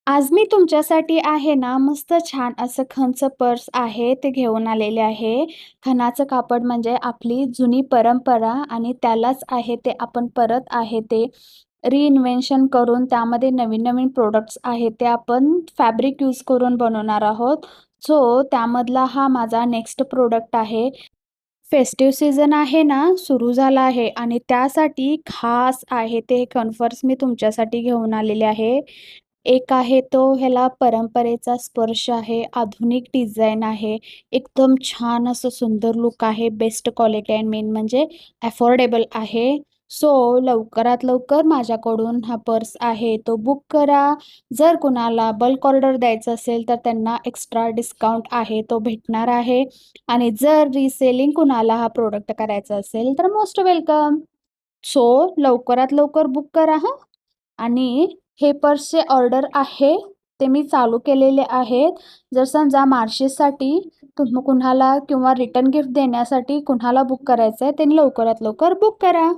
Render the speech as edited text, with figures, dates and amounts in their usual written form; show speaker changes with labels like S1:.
S1: आज मी तुमच्यासाठी आहे ना, मस्त छान असं खणचं पर्स आहे, ते घेऊन आलेले आहे. खणाचं कापड म्हणजे आपली जुनी परंपरा आणि त्यालाच आहे ते आपण परत आहे ते रिइन्व्हेन्शन करून त्यामध्ये नवीन-नवीन प्रॉडक्ट्स आहेत, ते आपण फॅब्रिक यूज करून बनवणार आहोत. सो त्यामधला हा माझा नेक्स्ट प्रॉडक्ट आहे. फेस्टिव्ह सीझन आहे ना, सुरू झाला आहे आणि त्यासाठी खास आहे ते कन्फर्स मी तुमच्यासाठी घेऊन आलेले आहे. एक आहे तो ह्याला परंपरेचा स्पर्श आहे, आधुनिक डिझाइन आहे, एकदम छान असं सुंदर लूक आहे, बेस्ट क्वालिटी अँड मेन म्हणजे अफोर्डेबल आहे. सो लवकरात लवकर माझ्याकडून हा पर्स आहे तो बुक करा. जर कुणाला बल्क ऑर्डर द्यायचं असेल तर त्यांना एक्स्ट्रा डिस्काउंट आहे तो भेटणार आहे. आणि जर रिसेलिंग कुणाला हा प्रॉडक्ट करायचा असेल तर मोस्ट वेलकम. सो लवकरात लवकर बुक करा हां. आणि हे पर्सचे ऑर्डर आहे ते मी चालू केलेले आहेत. जर समजा मार्चसाठी कुणाला किंवा रिटर्न गिफ्ट देण्यासाठी कुणाला बुक करायचं आहे त्यांनी लवकरात लवकर बुक करा.